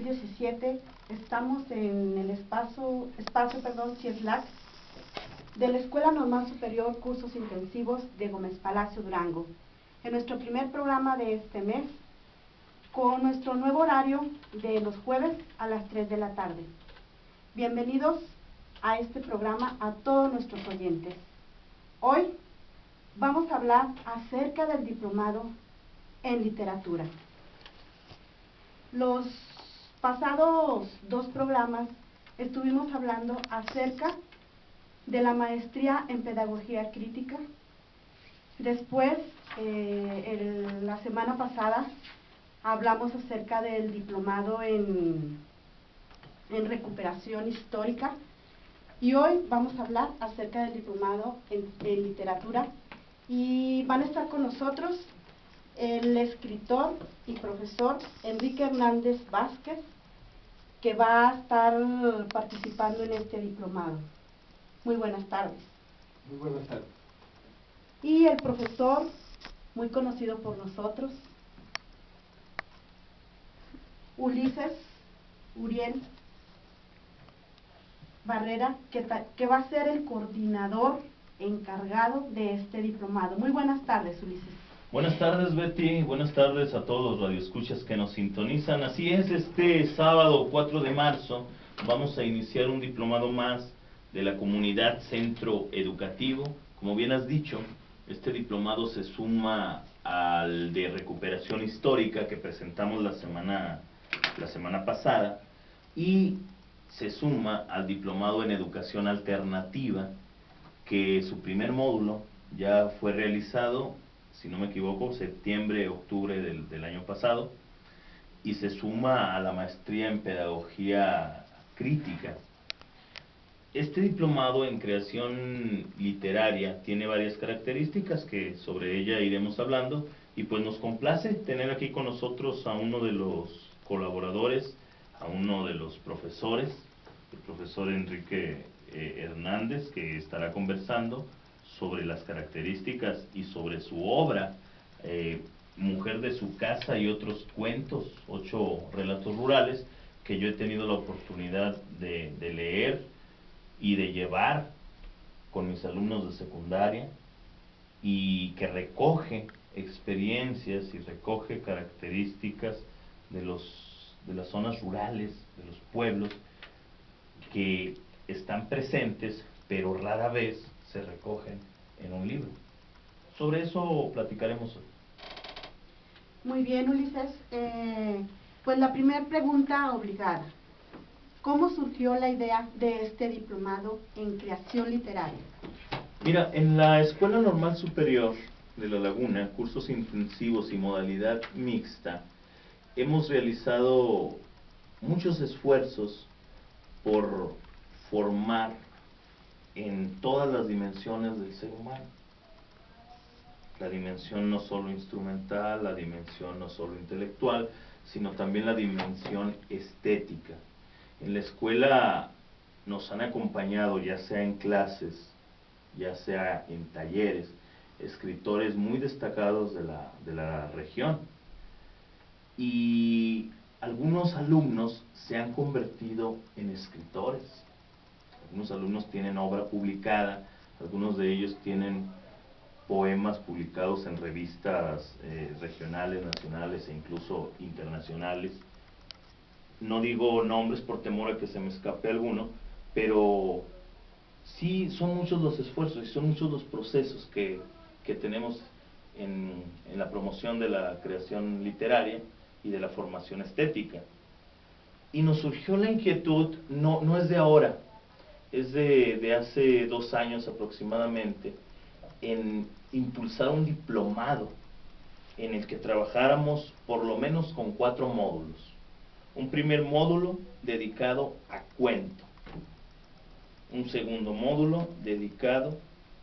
2017 estamos en el espacio CIESLAC de la Escuela Normal Superior Cursos Intensivos de Gómez Palacio, Durango, en nuestro primer programa de este mes, con nuestro nuevo horario de los jueves a las 3 de la tarde. Bienvenidos a este programa a todos nuestros oyentes. Hoy vamos a hablar acerca del diplomado en literatura. Los pasados dos programas estuvimos hablando acerca de la maestría en pedagogía crítica. Después, la semana pasada, hablamos acerca del diplomado en recuperación histórica, y hoy vamos a hablar acerca del diplomado en literatura, y van a estar con nosotros el escritor y profesor Enrique Hernández Vázquez, que va a estar participando en este diplomado. Muy buenas tardes. Muy buenas tardes. Y el profesor, muy conocido por nosotros, Ulises Uriel Barrera, que va a ser el coordinador encargado de este diplomado. Muy buenas tardes, Ulises. Buenas tardes, Betty. Buenas tardes a todos los radioescuchas que nos sintonizan. Así es, este sábado 4 de marzo vamos a iniciar un diplomado más de la comunidad Centro Educativo. Como bien has dicho, este diplomado se suma al de recuperación histórica que presentamos la semana pasada, y se suma al diplomado en educación alternativa, que su primer módulo ya fue realizado, si no me equivoco, septiembre, octubre del año pasado, y se suma a la maestría en pedagogía crítica. Este diplomado en creación literaria tiene varias características que sobre ella iremos hablando, y pues nos complace tener aquí con nosotros a uno de los colaboradores, a uno de los profesores, el profesor Enrique Hernández, que estará conversando sobre las características y sobre su obra, Mujer de su casa y otros cuentos, 8 relatos rurales, que yo he tenido la oportunidad de leer y de llevar con mis alumnos de secundaria, y que recoge experiencias y recoge características de las zonas rurales, de los pueblos, que están presentes, pero rara vez se recogen en un libro. Sobre eso platicaremos hoy. Muy bien, Ulises. Pues la primera pregunta obligada: ¿cómo surgió la idea de este diplomado en creación literaria? Mira, en la Escuela Normal Superior de La Laguna, cursos intensivos y modalidad mixta, hemos realizado muchos esfuerzos por formar en todas las dimensiones del ser humano. La dimensión no solo instrumental, la dimensión no solo intelectual, sino también la dimensión estética. En la escuela nos han acompañado, ya sea en clases, ya sea en talleres, escritores muy destacados de la región, y algunos alumnos se han convertido en escritores. Algunos alumnos tienen obra publicada, algunos de ellos tienen poemas publicados en revistas regionales, nacionales e incluso internacionales. No digo nombres por temor a que se me escape alguno, pero sí son muchos los esfuerzos y son muchos los procesos que tenemos en la promoción de la creación literaria y de la formación estética. Y nos surgió la inquietud, no es de ahora, es de hace 2 años aproximadamente, en impulsar un diplomado en el que trabajáramos por lo menos con 4 módulos. Un primer módulo dedicado a cuento, un segundo módulo dedicado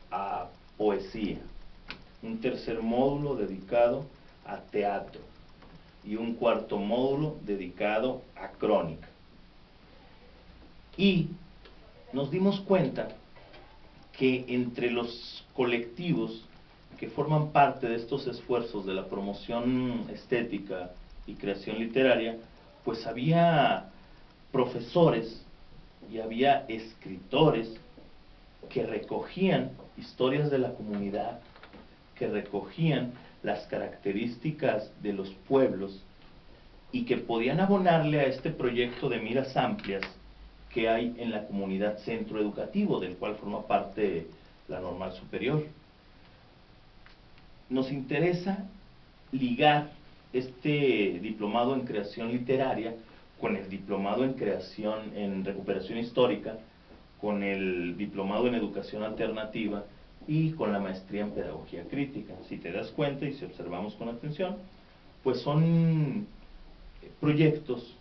a poesía, un tercer módulo dedicado a teatro y un cuarto módulo dedicado a crónica. Y nos dimos cuenta que entre los colectivos que forman parte de estos esfuerzos de la promoción estética y creación literaria, pues había profesores y había escritores que recogían historias de la comunidad, que recogían las características de los pueblos y que podían abonarle a este proyecto de miras amplias que hay en la comunidad centro educativo, del cual forma parte la normal superior. Nos interesa ligar este diplomado en creación literaria con el diplomado en recuperación histórica, con el diplomado en educación alternativa y con la maestría en pedagogía crítica. Si te das cuenta y si observamos con atención, pues son proyectos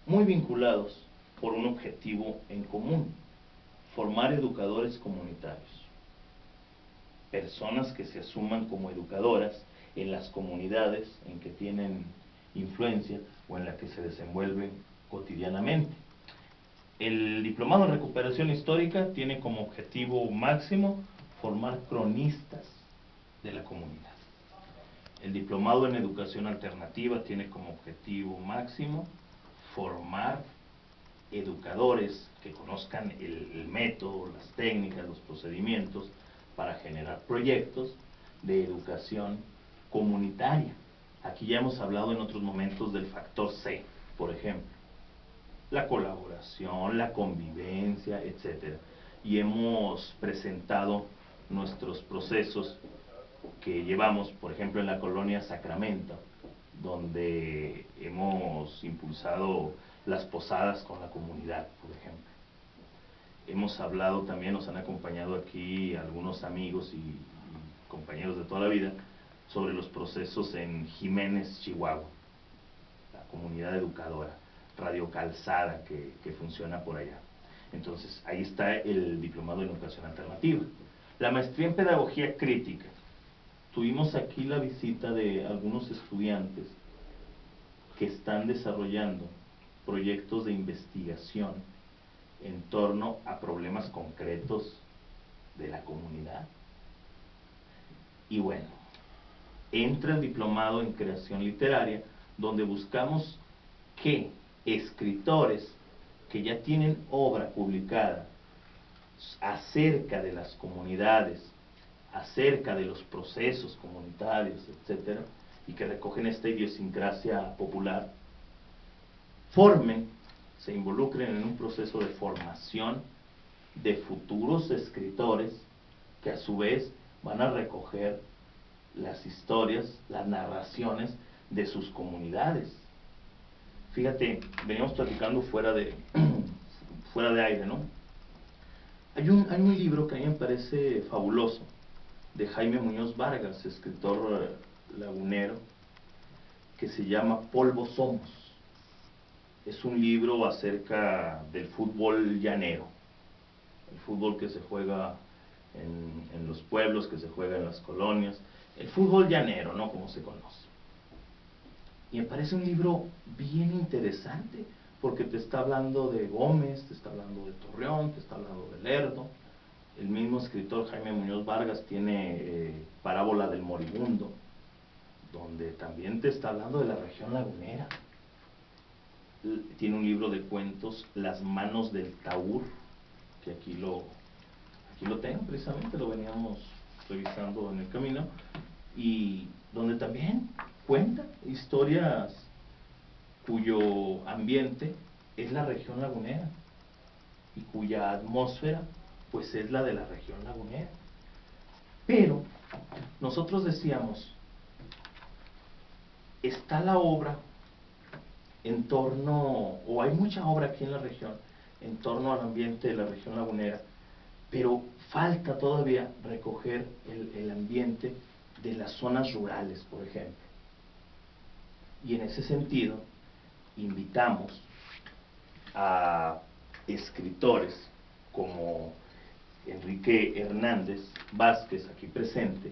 muy vinculados por un objetivo en común: formar educadores comunitarios, personas que se asuman como educadoras en las comunidades en que tienen influencia o en la que se desenvuelven cotidianamente. El diplomado en recuperación histórica tiene como objetivo máximo formar cronistas de la comunidad. El diplomado en educación alternativa tiene como objetivo máximo formar educadores que conozcan el método, las técnicas, los procedimientos para generar proyectos de educación comunitaria. Aquí ya hemos hablado en otros momentos del factor C, por ejemplo, la colaboración, la convivencia, etc. Y hemos presentado nuestros procesos que llevamos, por ejemplo, en la colonia Sacramento, donde hemos impulsado las posadas con la comunidad, por ejemplo. Hemos hablado también, nos han acompañado aquí algunos amigos y compañeros de toda la vida, sobre los procesos en Jiménez, Chihuahua, la comunidad educadora, Radio Calzada, que funciona por allá. Entonces, ahí está el diplomado en educación alternativa. La maestría en pedagogía crítica. Tuvimos aquí la visita de algunos estudiantes que están desarrollando proyectos de investigación en torno a problemas concretos de la comunidad. Y bueno, entra el diplomado en creación literaria, donde buscamos que escritores que ya tienen obra publicada acerca de las comunidades, acerca de los procesos comunitarios, etcétera, y que recogen esta idiosincrasia popular, se involucren en un proceso de formación de futuros escritores que a su vez van a recoger las historias, las narraciones de sus comunidades. Fíjate, veníamos platicando fuera de aire, ¿no? Hay un libro que a mí me parece fabuloso, de Jaime Muñoz Vargas, escritor lagunero, que se llama Polvo Somos. Es un libro acerca del fútbol llanero, el fútbol que se juega en los pueblos, que se juega en las colonias, el fútbol llanero, ¿no? Como se conoce. Y me parece un libro bien interesante, porque te está hablando de Gómez, te está hablando de Torreón, te está hablando de Lerdo. El mismo escritor Jaime Muñoz Vargas tiene Parábola del Moribundo, donde también te está hablando de la región lagunera. Tiene un libro de cuentos, Las manos del Taur, que aquí lo tengo, precisamente lo veníamos revisando en el camino, y donde también cuenta historias cuyo ambiente es la región lagunera y cuya atmósfera pues es la de la región lagunera. Pero nosotros decíamos, está la obra en torno, o hay mucha obra aquí en la región en torno al ambiente de la región lagunera, pero falta todavía recoger el ambiente de las zonas rurales, por ejemplo. Y en ese sentido, invitamos a escritores como Enrique Hernández Vázquez, aquí presente,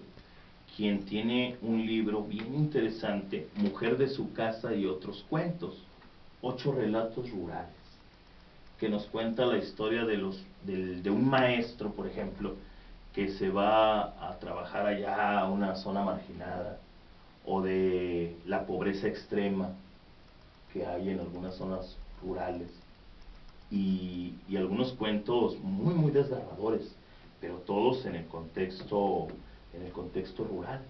quien tiene un libro bien interesante, Mujer de su casa y otros cuentos, 8 relatos rurales, que nos cuenta la historia de un maestro, por ejemplo, que se va a trabajar allá a una zona marginada, o de la pobreza extrema que hay en algunas zonas rurales y algunos cuentos muy muy desgarradores, pero todos en el contexto rural.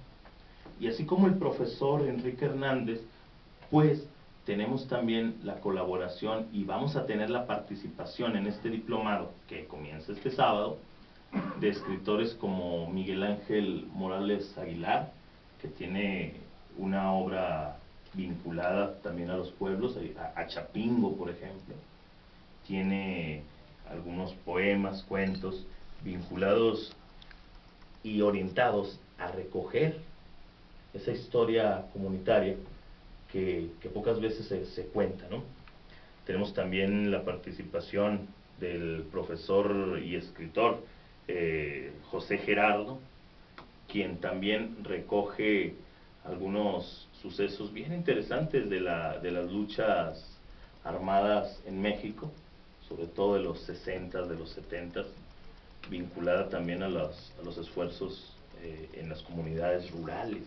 Y así como el profesor Enrique Hernández, pues tenemos también la colaboración y vamos a tener la participación en este diplomado que comienza este sábado de escritores como Miguel Ángel Morales Aguilar, que tiene una obra vinculada también a los pueblos, a Chapingo, por ejemplo. Tiene algunos poemas, cuentos vinculados y orientados a recoger esa historia comunitaria que pocas veces se cuenta, ¿no? Tenemos también la participación del profesor y escritor José Gerardo, quien también recoge algunos sucesos bien interesantes de las luchas armadas en México, sobre todo de los 60, de los 70, vinculada también a los esfuerzos en las comunidades rurales.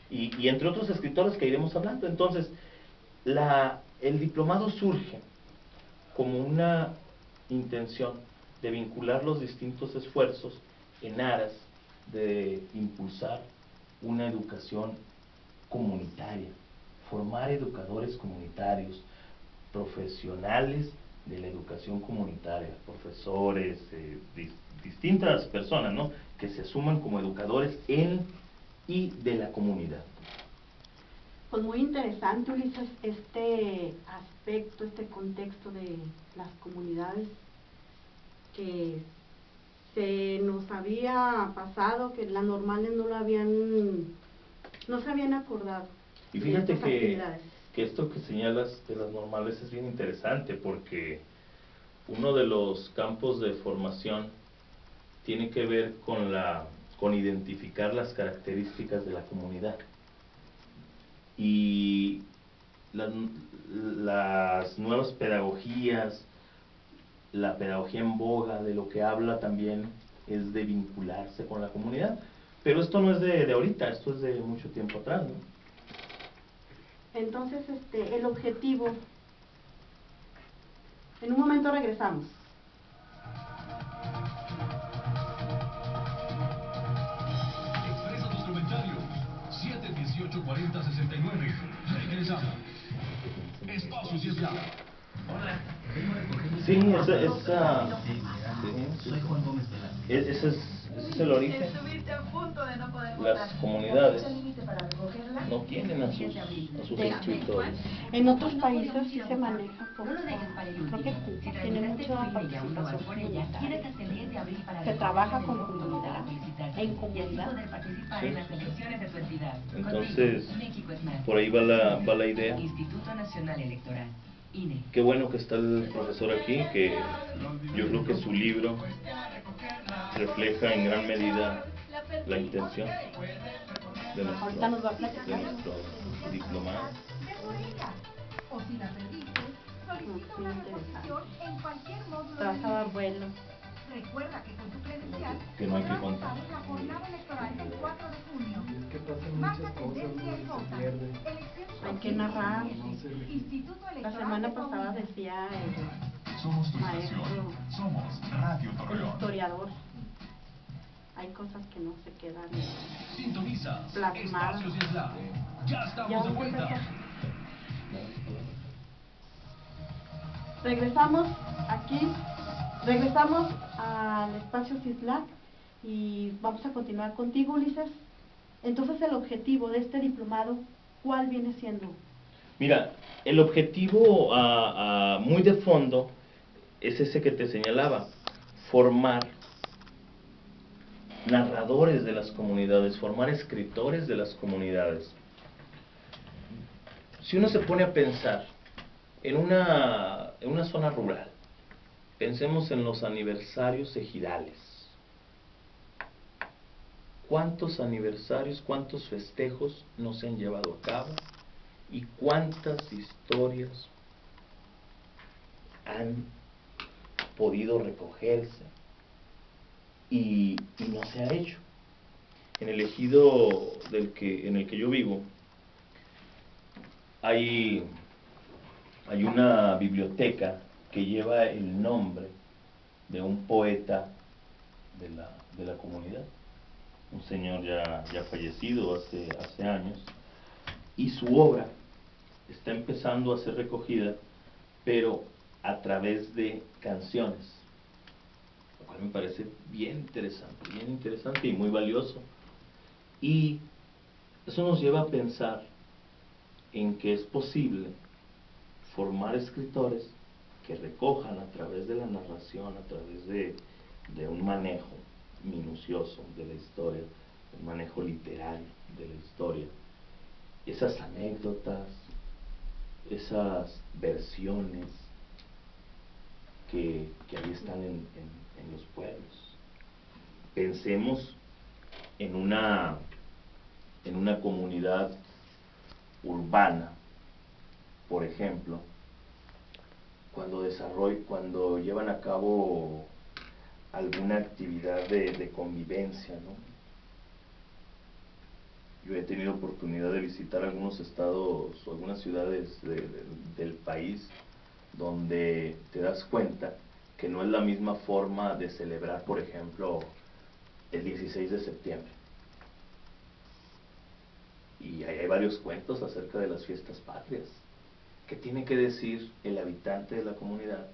Y entre otros escritores que iremos hablando. Entonces, el diplomado surge como una intención de vincular los distintos esfuerzos en aras de impulsar una educación comunitaria, formar educadores comunitarios, profesionales de la educación comunitaria, profesores, distintas personas, ¿no?, que se suman como educadores en y de la comunidad. Pues muy interesante, Ulises, este aspecto, este contexto de las comunidades que se nos había pasado, que las normales no se habían acordado. Y fíjate que esto que señalas de las normales es bien interesante, porque uno de los campos de formación tiene que ver con identificar las características de la comunidad. Y las nuevas pedagogías, la pedagogía en boga, de lo que habla también es de vincularse con la comunidad. Pero esto no es de ahorita, esto es de mucho tiempo atrás, ¿no? Entonces, el objetivo... En un momento regresamos. Expresa tus comentarios. 718-40-69. Regresamos. Espacio Ciesla. Hola, vengo a recoger. Sí, Soy Juan Gómez de la... ese es el origen. Las comunidades no tienen a sus escritores. En otros países sí se maneja, creo que tiene mucha participación comunitaria. Se trabaja con comunidad, en comunidad. Sí. Entonces, por ahí va la idea. Instituto Nacional Electoral. Qué bueno que está el profesor aquí, que yo creo que su libro refleja en gran medida la intención de nuestro diplomado. O si la perdiste, solicita una deposición en cualquier módulo. Te vas a dar vuelo. Recuerda que con tu credencial Que no hay que podrás contar. votar en la jornada electoral del 4 de junio. Que pasan Marca muchas cosas, tendencia y ¿no? vota. Se pierde. Elecciones Hay que narrar. Instituto La Electoral semana de pasada Coahuila. decía Somos tu maestro, estación. Somos Radio el Torreón. historiador, hay cosas que no se quedan. Sintoniza Plasmar. Espacio Ciesla. Ya Ya estamos de vamos a vuelta. empezar. Regresamos al espacio CISLAC y vamos a continuar contigo, Ulises. Entonces, el objetivo de este diplomado, ¿cuál viene siendo? Mira, el objetivo muy de fondo es ese que te señalaba: formar narradores de las comunidades, formar escritores de las comunidades. Si uno se pone a pensar en una zona rural, pensemos en los aniversarios ejidales. ¿Cuántos aniversarios, cuántos festejos no se han llevado a cabo? ¿Y cuántas historias han podido recogerse y no se ha hecho? En el ejido en el que yo vivo hay hay una biblioteca que lleva el nombre de un poeta de la comunidad, un señor ya fallecido hace años, y su obra está empezando a ser recogida, pero a través de canciones, lo cual me parece bien interesante y muy valioso. Y eso nos lleva a pensar en que es posible formar escritores que recojan a través de la narración, a través de un manejo minucioso de la historia, un manejo literario de la historia, esas anécdotas, esas versiones que ahí están en los pueblos. Pensemos en una comunidad urbana, por ejemplo, cuando llevan a cabo alguna actividad de convivencia, ¿no? Yo he tenido oportunidad de visitar algunos estados o algunas ciudades del país donde te das cuenta que no es la misma forma de celebrar, por ejemplo, el 16 de septiembre. Y ahí hay varios cuentos acerca de las fiestas patrias. ¿Qué tiene que decir el habitante de la comunidad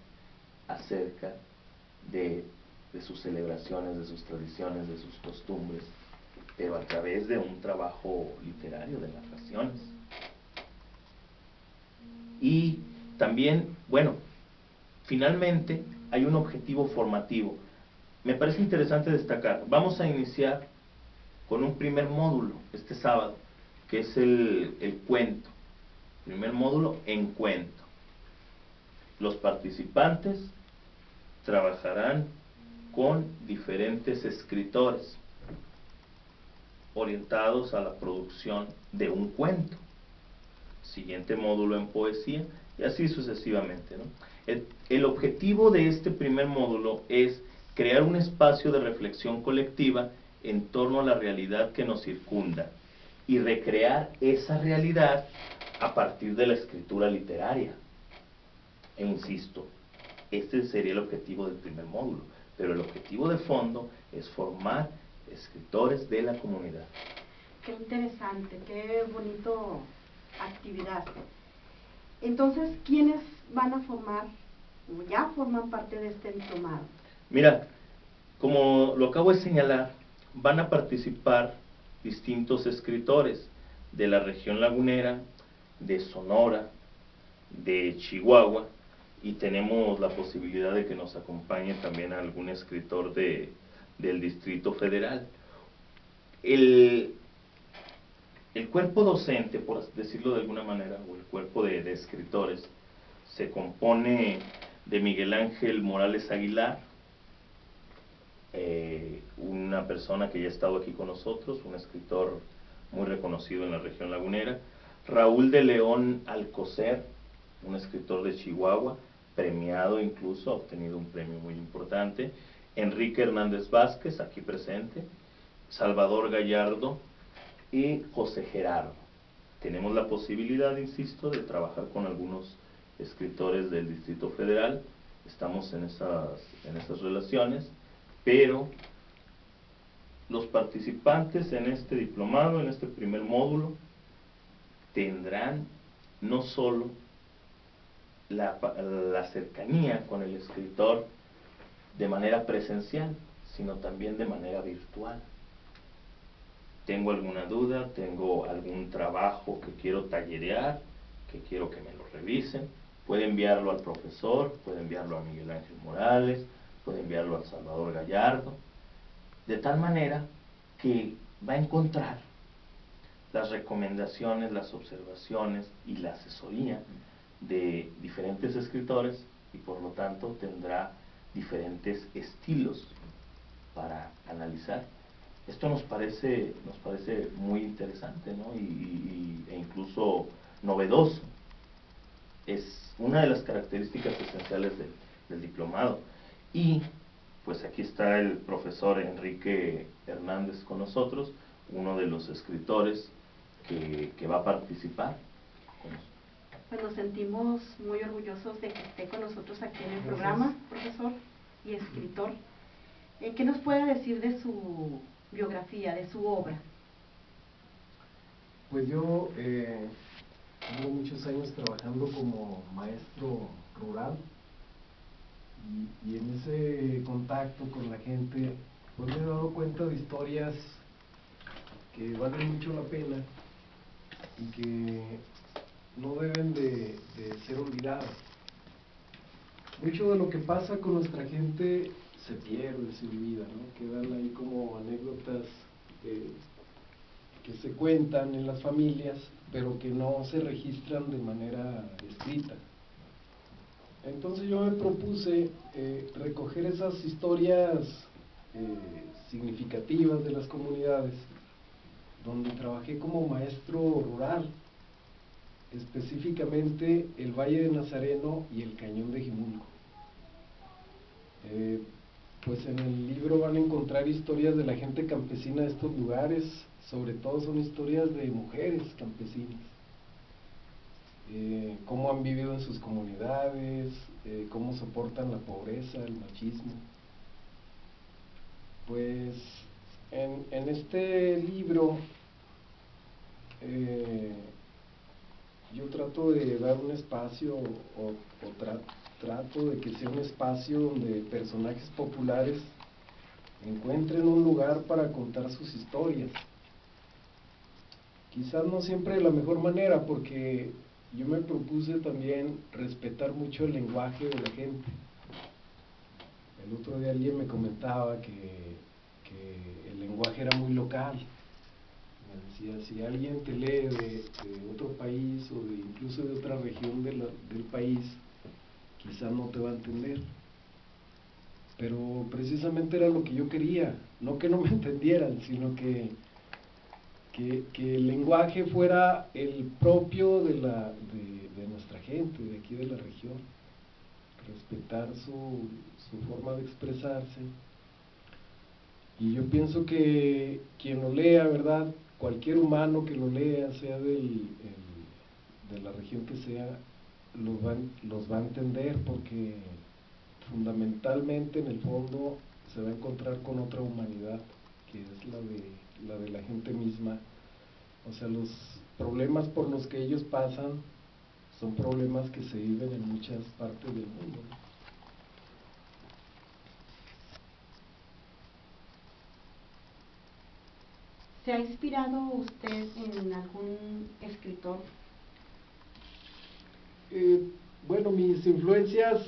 acerca de sus celebraciones, de sus tradiciones, de sus costumbres, pero a través de un trabajo literario de narraciones? Y también, bueno, finalmente hay un objetivo formativo. Me parece interesante destacar, vamos a iniciar con un primer módulo este sábado, que es el cuento. Primer módulo en cuento. Los participantes trabajarán con diferentes escritores orientados a la producción de un cuento. Siguiente módulo en poesía y así sucesivamente, ¿no? El objetivo de este primer módulo es crear un espacio de reflexión colectiva en torno a la realidad que nos circunda y recrear esa realidad a partir de la escritura literaria. E insisto, este sería el objetivo del primer módulo, pero el objetivo de fondo es formar escritores de la comunidad. Qué interesante, qué bonito actividad. Entonces, ¿quiénes van a formar o ya forman parte de este diplomado? Mira, como lo acabo de señalar, van a participar distintos escritores de la región lagunera, de Sonora, de Chihuahua, y tenemos la posibilidad de que nos acompañe también algún escritor del Distrito Federal. El cuerpo docente, por decirlo de alguna manera, o el cuerpo de escritores, se compone de Miguel Ángel Morales Aguilar, una persona que ya ha estado aquí con nosotros, un escritor muy reconocido en la región lagunera; Raúl de León Alcocer, un escritor de Chihuahua, premiado incluso, ha obtenido un premio muy importante; Enrique Hernández Vázquez, aquí presente; Salvador Gallardo y José Gerardo. Tenemos la posibilidad, insisto, de trabajar con algunos escritores del Distrito Federal, estamos en esas relaciones, pero los participantes en este diplomado, en este primer módulo, tendrán no solo la cercanía con el escritor de manera presencial, sino también de manera virtual. Tengo alguna duda, tengo algún trabajo que quiero tallerear, que quiero que me lo revisen, puede enviarlo al profesor, puede enviarlo a Miguel Ángel Morales, puede enviarlo a Salvador Gallardo, de tal manera que va a encontrar las recomendaciones, las observaciones y la asesoría de diferentes escritores, y por lo tanto tendrá diferentes estilos para analizar. Esto nos parece muy interesante, ¿no? E incluso novedoso. Es una de las características esenciales del diplomado. Y pues aquí está el profesor Enrique Hernández con nosotros, uno de los escritores que va a participar con nosotros. Pues nos sentimos muy orgullosos de que esté con nosotros aquí en el programa, profesor y escritor. ¿Qué nos puede decir de su biografía, de su obra? Pues yo tengo muchos años trabajando como maestro rural y en ese contacto con la gente pues me he dado cuenta de historias que valen mucho la pena y que no deben de ser olvidadas. Mucho de lo que pasa con nuestra gente se pierde, se olvida, ¿no? Quedan ahí como anécdotas que se cuentan en las familias, pero que no se registran de manera escrita. Entonces yo me propuse recoger esas historias significativas de las comunidades, donde trabajé como maestro rural, específicamente el Valle de Nazareno y el Cañón de Jimulco. Pues en el libro van a encontrar historias de la gente campesina de estos lugares, sobre todo son historias de mujeres campesinas, cómo han vivido en sus comunidades, cómo soportan la pobreza, el machismo. Pues en este libro yo trato de dar un espacio o trato de que sea un espacio donde personajes populares encuentren un lugar para contar sus historias. Quizás no siempre de la mejor manera, porque yo me propuse también respetar mucho el lenguaje de la gente. El otro día alguien me comentaba que el lenguaje era muy local. Me decía, si alguien te lee de otro país o incluso de otra región del país, quizás no te va a entender. Pero precisamente era lo que yo quería, no que no me entendieran, sino que el lenguaje fuera el propio de nuestra gente, de aquí de la región, respetar su forma de expresarse. Y yo pienso que quien lo lea, ¿verdad?, cualquier humano que lo lea, sea de la región que sea, los va a entender, porque fundamentalmente en el fondo se va a encontrar con otra humanidad, que es la de la gente misma. O sea, los problemas por los que ellos pasan son problemas que se viven en muchas partes del mundo, ¿no? ¿Se ha inspirado usted en algún escritor? Bueno, mis influencias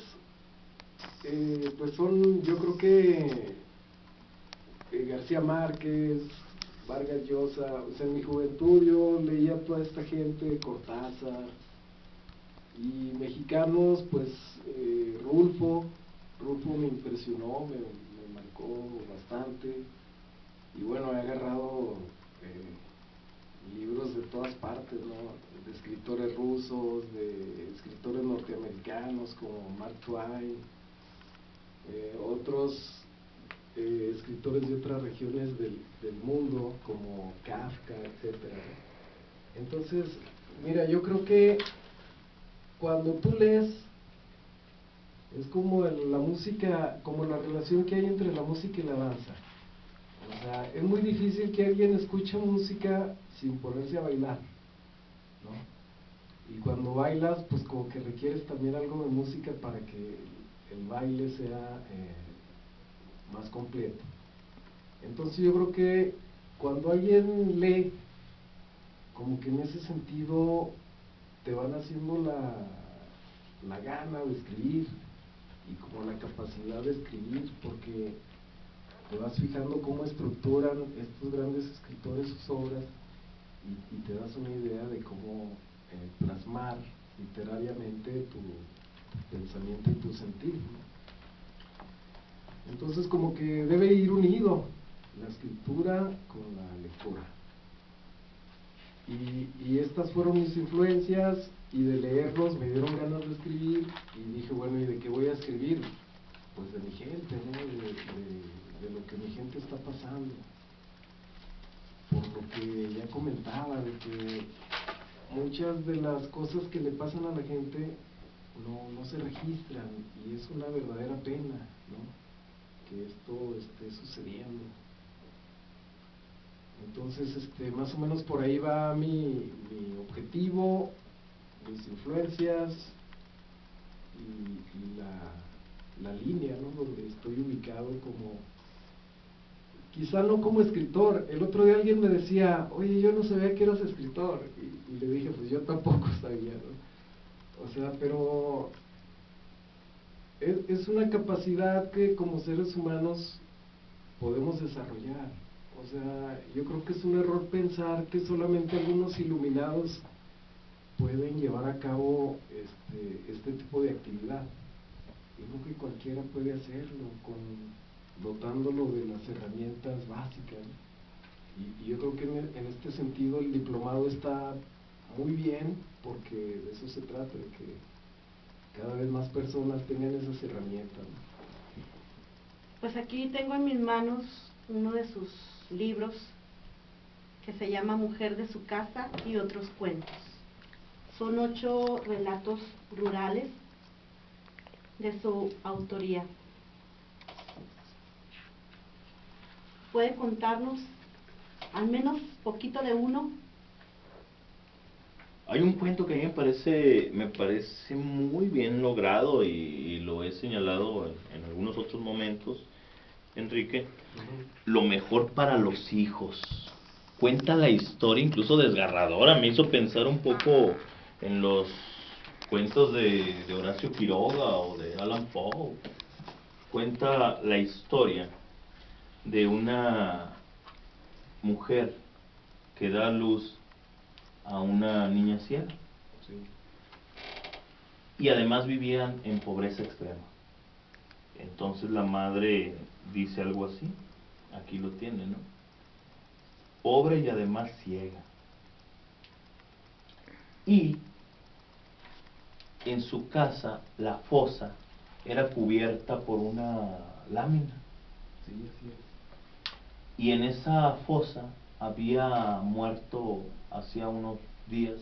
pues son, yo creo que García Márquez, Vargas Llosa. O sea, en mi juventud yo leía a toda esta gente, Cortázar, y mexicanos, pues Rulfo me impresionó, me marcó bastante. Y bueno, he agarrado libros de todas partes, ¿no?, de escritores rusos, de escritores norteamericanos como Mark Twain, otros escritores de otras regiones del mundo como Kafka, etc. Entonces, mira, yo creo que cuando tú lees, es como la música, como la relación que hay entre la música y la danza. O sea, es muy difícil que alguien escuche música sin ponerse a bailar, ¿no? Y cuando bailas, pues como que requieres también algo de música para que el baile sea más completo. Entonces yo creo que cuando alguien lee, como que en ese sentido te van haciendo la gana de escribir y como la capacidad de escribir, porque te vas fijando cómo estructuran estos grandes escritores sus obras y te das una idea de cómo plasmar literariamente tu pensamiento y tu sentir, ¿no? Entonces como que debe ir unido la escritura con la lectura. Y estas fueron mis influencias, y de leerlos me dieron ganas de escribir, y dije, bueno, ¿y de qué voy a escribir? Pues de mi gente, ¿no? De lo que mi gente está pasando. Por lo que ya comentaba, de que muchas de las cosas que le pasan a la gente no se registran, y es una verdadera pena, ¿no?, que esto esté sucediendo. Entonces, más o menos por ahí va mi objetivo, mis influencias y la línea, ¿no?, donde estoy ubicado como, quizá no como escritor. El otro día alguien me decía, oye, yo no sabía que eras escritor, y le dije, pues yo tampoco sabía, ¿no? O sea, pero es una capacidad que como seres humanos podemos desarrollar. O sea, yo creo que es un error pensar que solamente algunos iluminados pueden llevar a cabo este tipo de actividad. Yo creo que cualquiera puede hacerlo, dotándolo de las herramientas básicas, ¿no? Y yo creo que en este sentido el diplomado está muy bien, porque de eso se trata, de que cada vez más personas tengan esas herramientas, ¿no? Pues aquí tengo en mis manos uno de sus libros que se llama Mujer de su casa y otros cuentos. Son 8 relatos rurales de su autoría. ¿Puede contarnos al menos poquito de uno? Hay un cuento que a mí me parece muy bien logrado, y lo he señalado en algunos otros momentos, Enrique. Lo mejor para los hijos. Cuenta la historia, incluso desgarradora, me hizo pensar un poco en los cuentos de Horacio Quiroga o de Allan Poe. Cuenta la historia de una mujer que da a luz a una niña ciega. Sí. Y además vivían en pobreza extrema. Entonces la madre dice algo así, aquí lo tiene, ¿no? Pobre y además ciega. Y en su casa la fosa era cubierta por una lámina. Sí, así es. Y en esa fosa había muerto hacía unos días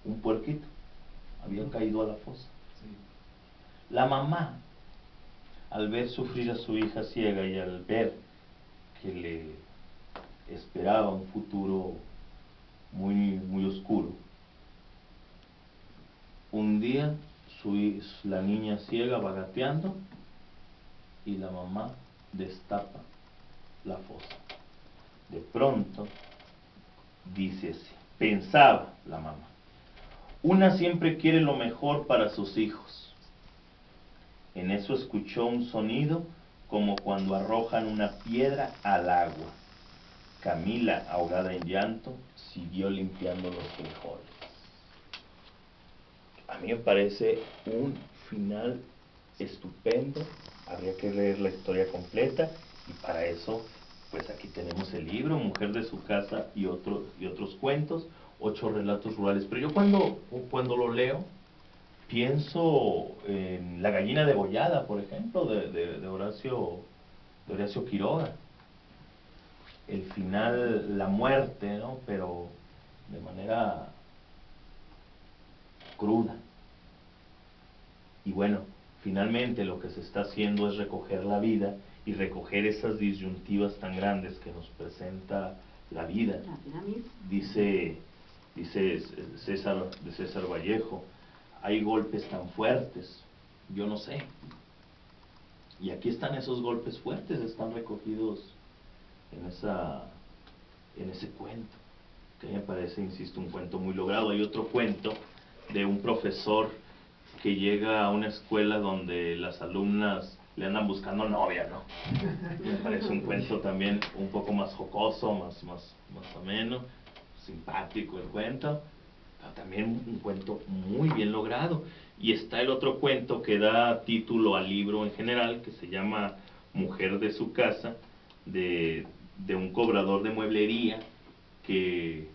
un puerquito. Había caído a la fosa. Sí. La mamá, al ver sufrir a su hija ciega y al ver que le esperaba un futuro muy oscuro, un día la niña ciega va gateando y la mamá destapa la fosa. De pronto, dice así, pensaba la mamá, una siempre quiere lo mejor para sus hijos. En eso escuchó un sonido como cuando arrojan una piedra al agua. Camila, ahogada en llanto, siguió limpiando los frijoles. A mí me parece un final estupendo. Habría que leer la historia completa, y para eso, pues aquí tenemos el libro, Mujer de su casa y otros cuentos, 8 relatos rurales. Pero yo cuando lo leo, pienso en La gallina degollada, por ejemplo, de Horacio Quiroga. El final, la muerte, ¿no?, pero de manera cruda. Y bueno, finalmente lo que se está haciendo es recoger la vida y recoger esas disyuntivas tan grandes que nos presenta la vida. Dice César Vallejo, hay golpes tan fuertes, yo no sé. Y aquí están esos golpes fuertes, están recogidos en ese cuento, que a mí me parece, insisto, un cuento muy logrado. Hay otro cuento de un profesor que llega a una escuela donde las alumnas le andan buscando novia, ¿no? Me parece un cuento también un poco más jocoso, más ameno, simpático el cuento, pero también un cuento muy bien logrado. Y está el otro cuento que da título al libro en general, que se llama Mujer de su casa, de un cobrador de mueblería que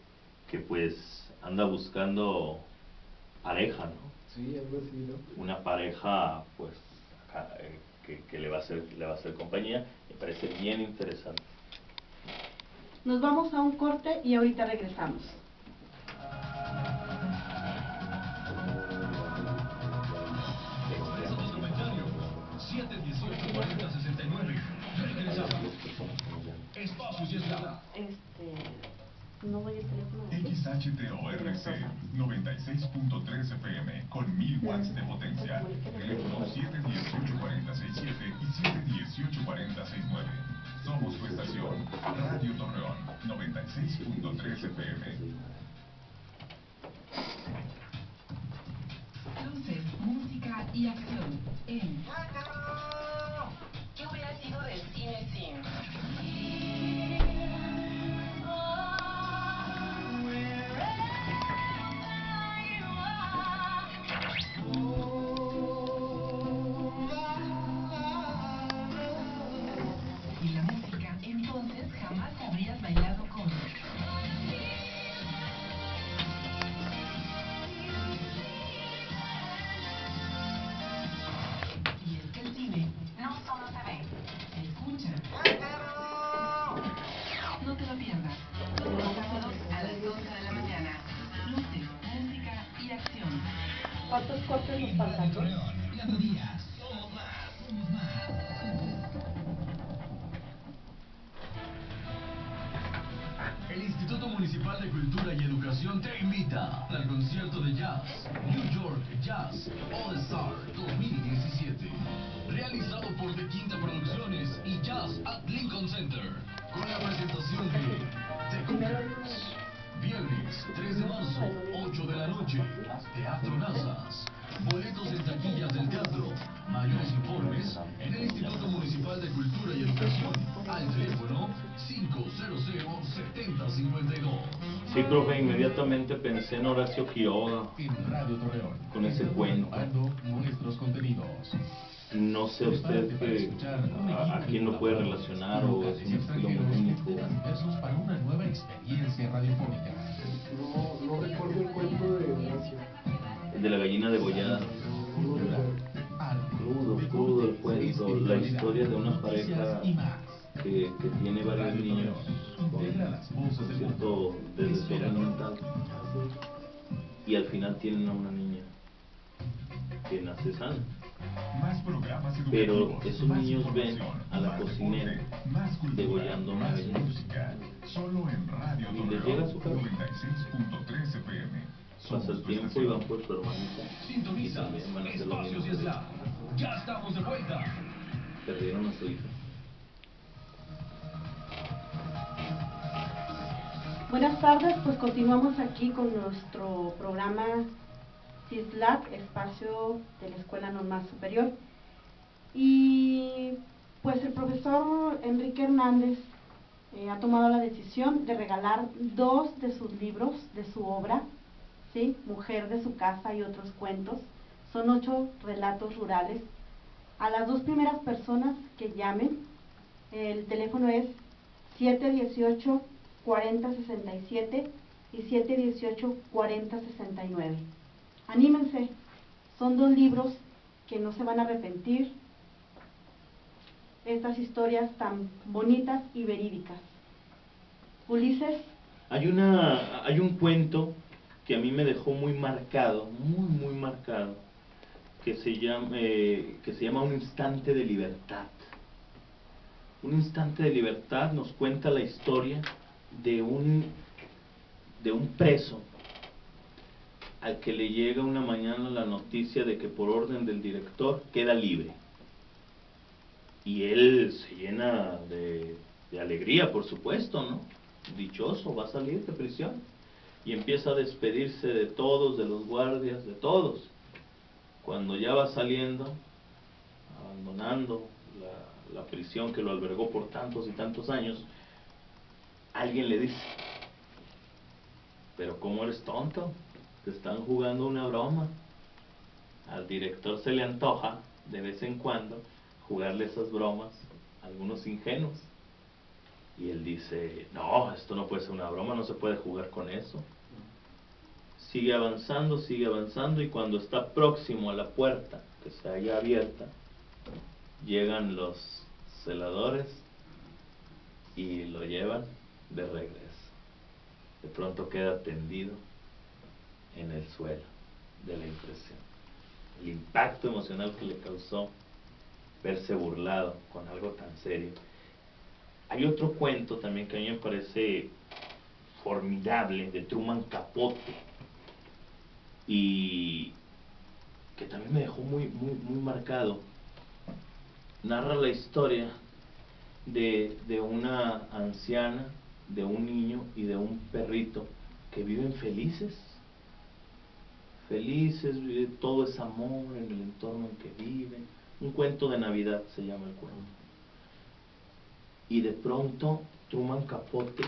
pues anda buscando pareja, ¿no? Sí, algo así, ¿no? Una pareja, pues, que le va a hacer compañía. Me parece bien interesante. Nos vamos a un corte y ahorita regresamos. personas. 96.3 FM con 1000 watts de potencia. Teléfono 718-4067 y 718-4069. Somos tu estación. Radio Torreón, 96.3 FM. Luces, música y acción en ¿Qué hubiera sido del cine sin? y la música, entonces jamás habrías bailado con. Y es que el cine No solo se ve. se escucha. No te lo pierdas. Todos los sábados a las 12 de la mañana. Luces, música y acción. ¿Cuántos cortes nos faltan? El Instituto Municipal de Cultura y Educación te invita al concierto de jazz New York Jazz All Star 2017, realizado por The Quinta Producciones y Jazz at Lincoln Center, con la presentación de The Cookers. Viernes 3 de marzo, 8 de la noche, Teatro Nazas. Boletos en taquillas del teatro. Mayores informes en el Instituto Municipal de Cultura y Educación al teléfono 500-7052. Sí, profe, inmediatamente pensé en Horacio Quiroga, En Radio Torreón. con ese cuento. Nuestros contenidos. No sé usted a quién lo puede relacionar o es un estilo muy único. Versos para una nueva experiencia radiofónica. No recuerdo el cuento de Horacio. El de la gallina degollada. No lo recuerdo. Crudo el cuento, la historia de una pareja que tiene varios niños con cierto desorden mental y al final tienen a una niña que nace sana. Más programas Pero educativos, esos más niños ven información, a la más cocinera deporte, más cultura, degollando una más gallina. música. Solo en Radio Y les Torreón, llega a su casa. 96.3 FM. Pasa el tiempo y van por su hermanita y Sintoniza también van a hacer lo Espacios y mismo. Slam. Ya estamos de vuelta. Perdieron a su hija. Buenas tardes, pues continuamos aquí con nuestro programa CISLAC, Espacio de la Escuela Normal Superior. Y pues el profesor Enrique Hernández ha tomado la decisión de regalar 2 de sus libros, de su obra, ¿sí? Mujer de su casa y otros cuentos. Son 8 relatos rurales. A las 2 primeras personas que llamen, el teléfono es 718-4067 y 718-4069. Anímense, son 2 libros que no se van a arrepentir. Estas historias tan bonitas y verídicas. Ulises. Hay un cuento que a mí me dejó muy marcado, muy marcado, que se llama Un instante de libertad. Un instante de libertad nos cuenta la historia de un preso al que le llega una mañana la noticia de que por orden del director queda libre. Y él se llena de alegría, por supuesto, ¿no? Dichoso, va a salir de prisión. Y empieza a despedirse de todos, de los guardias, de todos. Cuando ya va saliendo, abandonando la prisión que lo albergó por tantos y tantos años, alguien le dice: pero ¿cómo eres tonto? Te están jugando una broma. Al director se le antoja de vez en cuando jugarle esas bromas a algunos ingenuos. Y él dice: no, esto no puede ser una broma, no se puede jugar con eso. Sigue avanzando, y cuando está próximo a la puerta que se halla abierta, llegan los celadores y lo llevan de regreso. De pronto queda tendido en el suelo de la impresión. El impacto emocional que le causó verse burlado con algo tan serio. Hay otro cuento también que a mí me parece formidable, de Truman Capote, y que también me dejó muy marcado. Narra la historia de una anciana, de un niño y de un perrito que viven felices, todo es amor en el entorno en que viven. Un cuento de Navidad se llama el cuento. Y de pronto Truman Capote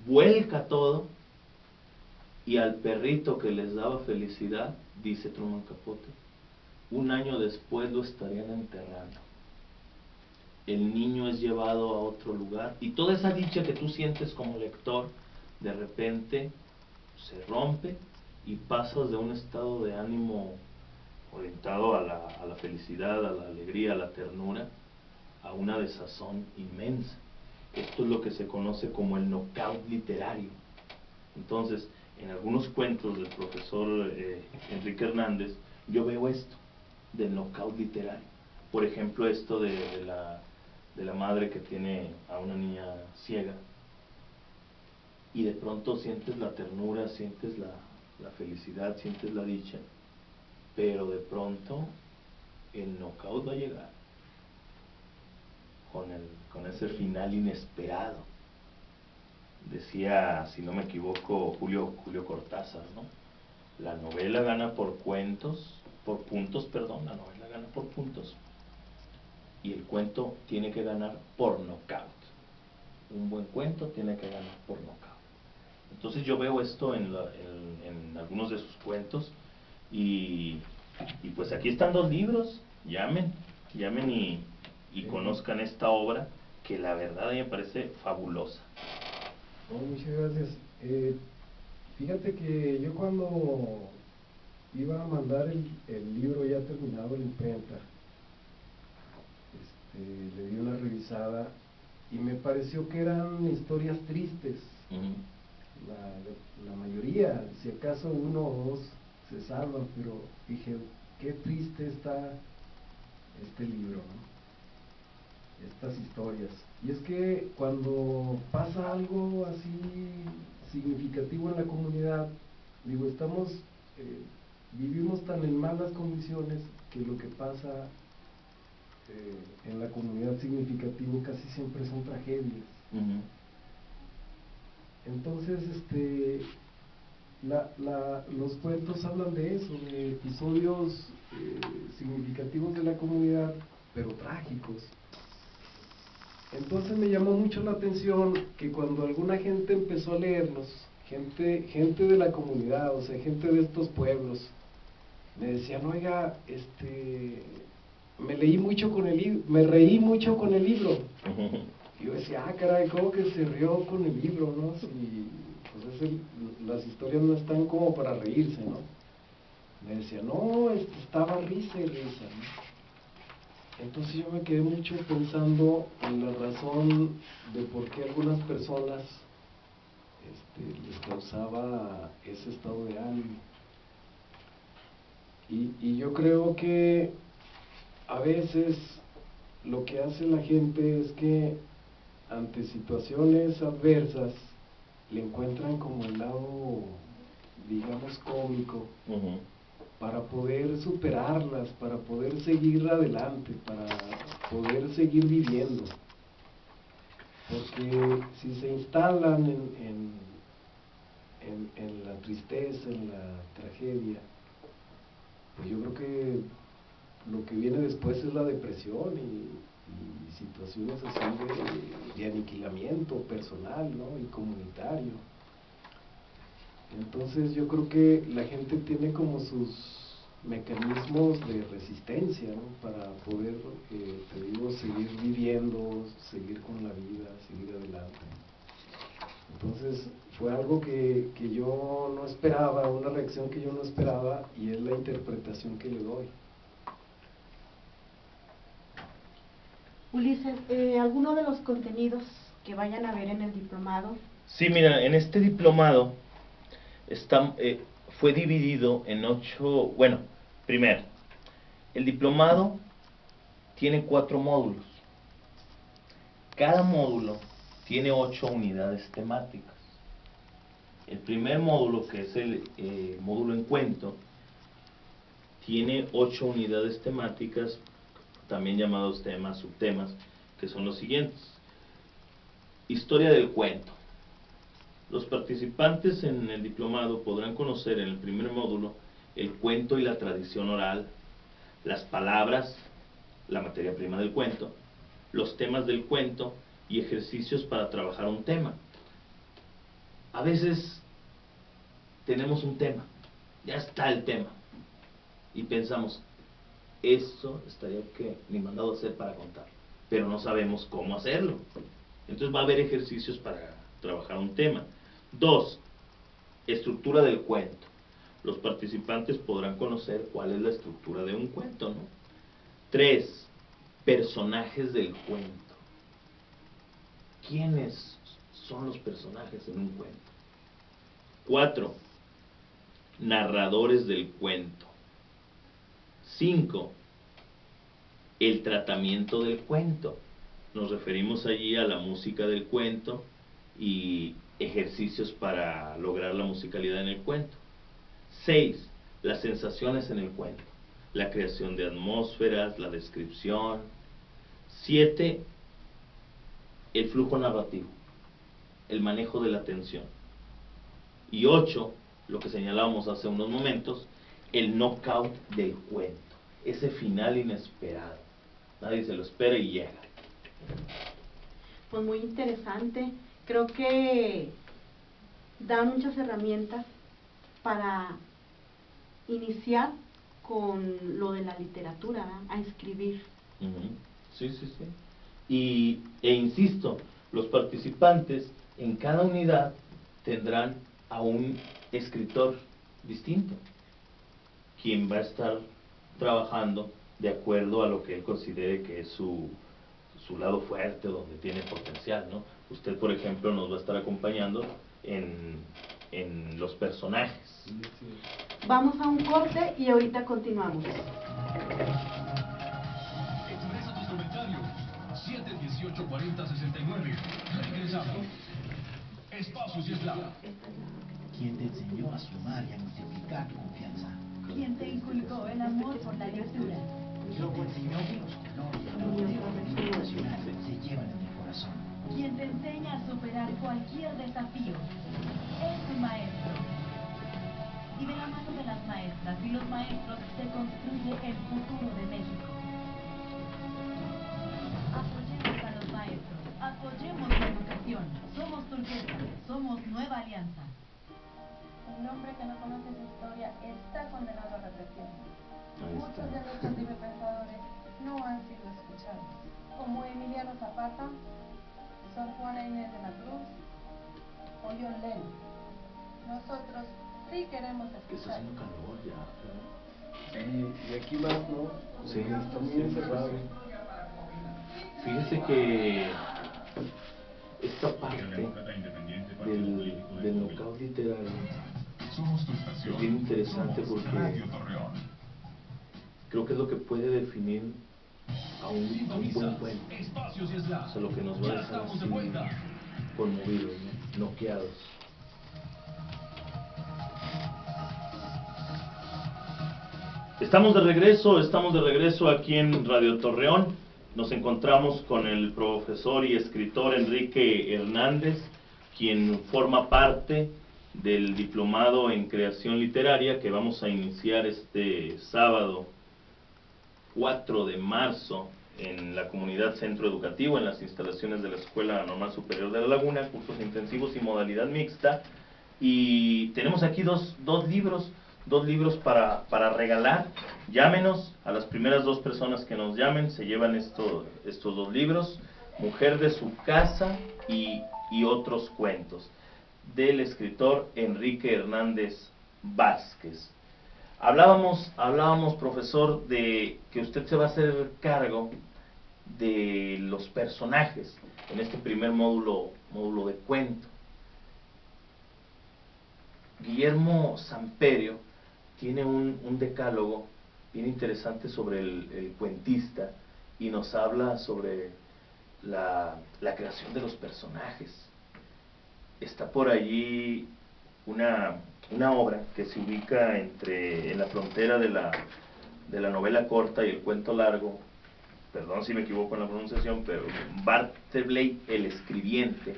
vuelca todo, y al perrito que les daba felicidad, dice Truman Capote, 1 año después lo estarían enterrando. El niño es llevado a otro lugar, y toda esa dicha que tú sientes como lector, de repente se rompe y pasas de un estado de ánimo orientado a la felicidad, a la alegría, a la ternura, a una desazón inmensa. Esto es lo que se conoce como el knockout literario. Entonces, en algunos cuentos del profesor Enrique Hernández, yo veo esto del knockout literario. Por ejemplo, esto de la madre que tiene a una niña ciega, y de pronto sientes la ternura, sientes la felicidad, sientes la dicha, pero de pronto el knockout va a llegar con ese final inesperado. Decía, si no me equivoco, Julio Cortázar, ¿no? La novela gana por puntos, la novela gana por puntos, y el cuento tiene que ganar por knockout. Un buen cuento tiene que ganar por knockout. Entonces yo veo esto en algunos de sus cuentos, y pues aquí están 2 libros, llamen y conozcan esta obra, que la verdad a mí me parece fabulosa. Muchas gracias. Fíjate que yo cuando iba a mandar el libro ya terminado en imprenta, le di una revisada y me pareció que eran historias tristes. La mayoría, si acaso 1 o 2 se salvan, pero dije, qué triste está este libro, ¿no? Estas historias. Y es que cuando pasa algo así significativo en la comunidad, digo, vivimos tan en malas condiciones que lo que pasa en la comunidad significativo casi siempre son tragedias. Entonces, los cuentos hablan de eso, de episodios significativos de la comunidad, pero trágicos. Entonces me llamó mucho la atención que cuando alguna gente empezó a leerlos, gente de la comunidad, o sea, gente de estos pueblos, me decían, oiga, me reí mucho con el libro. Y yo decía, caray, ¿cómo que se rió con el libro, no? Si, pues las historias no están como para reírse, ¿no? Me decía, no, estaba risa y risa, ¿no? Entonces yo me quedé mucho pensando en la razón de por qué algunas personas les causaba ese estado de ánimo. Y yo creo que a veces lo que hace la gente es que ante situaciones adversas le encuentran como el lado, digamos, cómico, para poder superarlas, para poder seguir adelante, para poder seguir viviendo. Porque si se instalan en la tristeza, en la tragedia, pues yo creo que lo que viene después es la depresión y situaciones así de aniquilamiento personal, ¿no? Y comunitario. Entonces yo creo que la gente tiene como sus mecanismos de resistencia, ¿no? Para poder, te digo, seguir viviendo, seguir con la vida, seguir adelante. Entonces fue algo que yo no esperaba, una reacción que yo no esperaba, y es la interpretación que le doy. Ulises, ¿alguno de los contenidos que vayan a ver en el diplomado? Sí, mira, en este diplomado fue dividido en 8, bueno, primero, el diplomado tiene 4 módulos. Cada módulo tiene 8 unidades temáticas. El primer módulo, que es el módulo en cuento, tiene 8 unidades temáticas, también llamados temas, subtemas, que son los siguientes. Historia del cuento. Los participantes en el diplomado podrán conocer en el primer módulo el cuento y la tradición oral, las palabras, la materia prima del cuento, los temas del cuento y ejercicios para trabajar un tema. A veces tenemos un tema, ya está el tema, y pensamos, esto estaría que ni mandado a hacer para contar, pero no sabemos cómo hacerlo. Entonces va a haber ejercicios para trabajar un tema. 2. Estructura del cuento. Los participantes podrán conocer cuál es la estructura de un cuento, ¿no? 3. Personajes del cuento. ¿Quiénes son los personajes en un cuento? 4. Narradores del cuento. 5. El tratamiento del cuento. Nos referimos allí a la música del cuento y ejercicios para lograr la musicalidad en el cuento. 6. Las sensaciones en el cuento. La creación de atmósferas, la descripción. 7. El flujo narrativo, el manejo de la atención. Y 8, lo que señalábamos hace unos momentos, el knockout del cuento, ese final inesperado. Nadie se lo espera y llega. Pues muy interesante. Creo que da muchas herramientas para iniciar con lo de la literatura, ¿verdad? A escribir. Sí. E insisto, los participantes en cada unidad tendrán a un escritor distinto, quien va a estar trabajando de acuerdo a lo que él considere que es su lado fuerte, donde tiene potencial, ¿no? Usted, por ejemplo, nos va a estar acompañando en los personajes. Vamos a un corte y ahorita continuamos. Expresa tus comentarios. 718-40-69. Regresamos. Espacios y Esla. ¿Quién te enseñó a sumar y a multiplicar tu confianza? ¿Quién te inculcó el amor por la lectura? ¿Quién te enseñó que los colores y los de nacional se llevan en el corazón? ¿Quién te enseña a superar cualquier desafío? Es tu maestro. Y de la mano de las maestras y los maestros se construye el futuro de México. Apoyemos a los maestros, apoyemos la educación. Somos Turquesa, somos Nueva Alianza. El hombre que no conoce su historia está condenado a repetir. Ahí Muchos está. de nuestros librepensadores no han sido escuchados, como Emiliano Zapata, Sor Juana Inés de la Cruz o John Lennon. Nosotros sí queremos Que está escuchar. haciendo calor ya. Y aquí más, ¿no? Sí. Está muy encerrado. Fíjese que esta parte del knockout literario Somos tu estación. es bien interesante Somos porque Radio Torreón. creo que es lo que puede definir a un buen cuento. Espacios y Esla. O sea, lo que nos va a Ya dejar estamos de así vuelta. conmovidos, ¿no? Noqueados. Estamos de regreso aquí en Radio Torreón. Nos encontramos con el profesor y escritor Enrique Hernández, quien forma parte del diplomado en creación literaria que vamos a iniciar este sábado 4 de marzo en la comunidad Centro Educativo, en las instalaciones de la Escuela Normal Superior de La Laguna, cursos intensivos y modalidad mixta. Y tenemos aquí dos libros para regalar. Llámenos, a las primeras 2 personas que nos llamen se llevan estos 2 libros, Mujer de su casa y otros cuentos, del escritor Enrique Hernández Vázquez. Hablábamos, profesor, de que usted se va a hacer cargo de los personajes en este primer módulo de cuento. Guillermo Samperio tiene un decálogo bien interesante sobre el cuentista y nos habla sobre la creación de los personajes. Está por allí una obra que se ubica en la frontera de de la novela corta y el cuento largo, perdón si me equivoco en la pronunciación, pero Bartleby el Escribiente,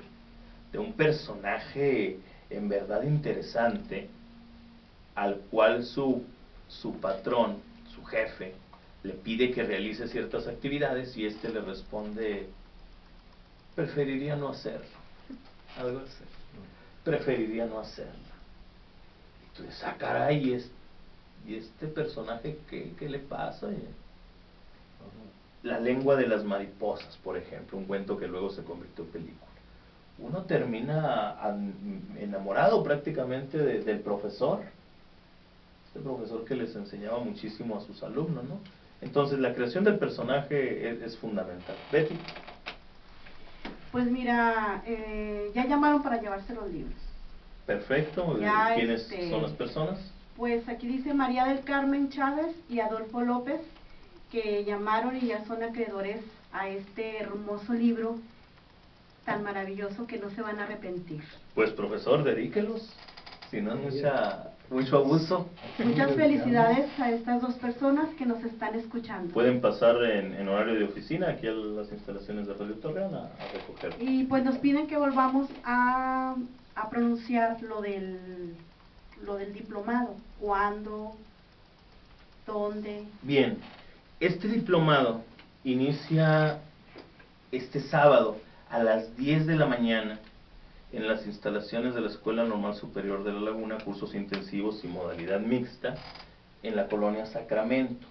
de un personaje en verdad interesante, al cual su patrón, su jefe, le pide que realice ciertas actividades y este le responde: preferiría no hacerlo. Algo así. Preferiría no hacerlo. Entonces, caray, ¿y este personaje qué le pasa? La lengua de las mariposas, por ejemplo, un cuento que luego se convirtió en película. Uno termina enamorado prácticamente del profesor, este profesor que les enseñaba muchísimo a sus alumnos, ¿no? Entonces la creación del personaje es fundamental. Betty. Pues mira, ya llamaron para llevarse los libros. Perfecto. Ya, ¿Quiénes son las personas? Pues aquí dice María del Carmen Chávez y Adolfo López, que llamaron y ya son acreedores a este hermoso libro tan maravilloso que no se van a arrepentir. Pues profesor, dedíquelos, si no es mucho abuso. Muchas felicidades a estas dos personas que nos están escuchando. Pueden pasar en horario de oficina aquí a las instalaciones de Radio Torreón a recoger. Y pues nos piden que volvamos a pronunciar lo del diplomado. ¿Cuándo? ¿Dónde? Bien, este diplomado inicia este sábado a las 10 de la mañana en las instalaciones de la Escuela Normal Superior de La Laguna, cursos intensivos y modalidad mixta, en la colonia Sacramento.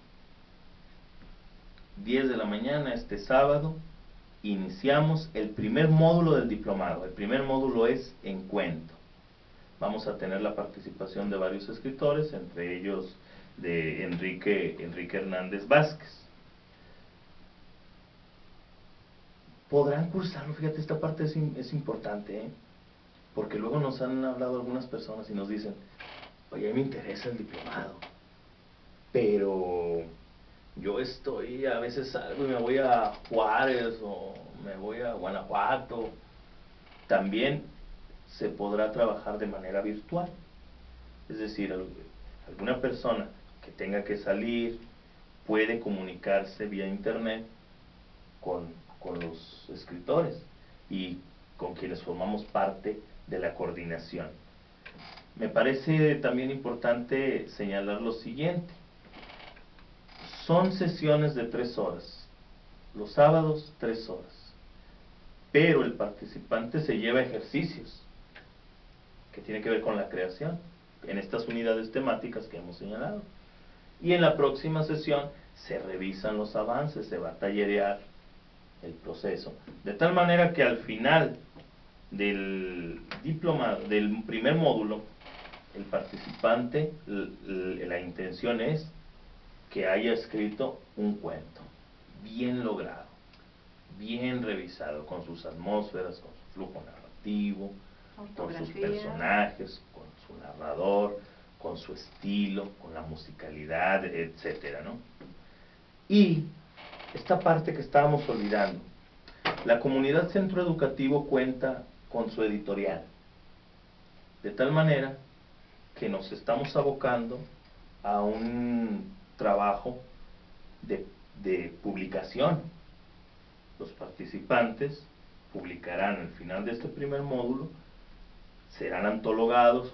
10 de la mañana este sábado iniciamos el primer módulo del diplomado. El primer módulo es en cuento. Vamos a tener la participación de varios escritores, entre ellos de Enrique Hernández Vázquez. Podrán cursarlo, fíjate, esta parte es importante, porque luego nos han hablado algunas personas y nos dicen: oye, a mí me interesa el diplomado, pero yo a veces salgo y me voy a Juárez o me voy a Guanajuato. También se podrá trabajar de manera virtual, es decir, alguna persona que tenga que salir puede comunicarse vía internet con los escritores y con quienes formamos parte de la coordinación. Me parece también importante señalar lo siguiente: son sesiones de 3 horas, los sábados 3 horas, pero el participante se lleva ejercicios que tienen que ver con la creación en estas unidades temáticas que hemos señalado, y en la próxima sesión se revisan los avances, se va a tallerear el proceso, de tal manera que al final del diplomado, del primer módulo, el participante, la intención es que haya escrito un cuento bien logrado, bien revisado, con sus atmósferas, con su flujo narrativo, con sus personajes, con su narrador, con su estilo, con la musicalidad, etcétera, ¿no? Y esta parte que estábamos olvidando, la comunidad centro educativo cuenta con su editorial, de tal manera que nos estamos abocando a un trabajo de publicación. Los participantes publicarán al final de este primer módulo, serán antologados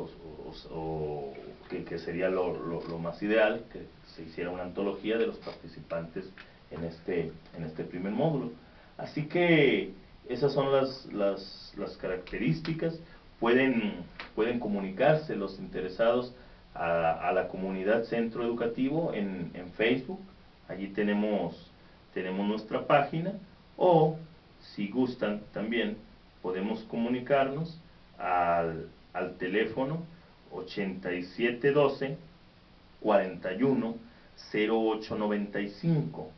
o que sería lo más ideal, que se hiciera una antología de los participantes en este primer módulo. Así que esas son las características. Pueden comunicarse los interesados a la comunidad centro educativo en Facebook. Allí tenemos nuestra página, o si gustan también podemos comunicarnos al teléfono 8712 41 0895.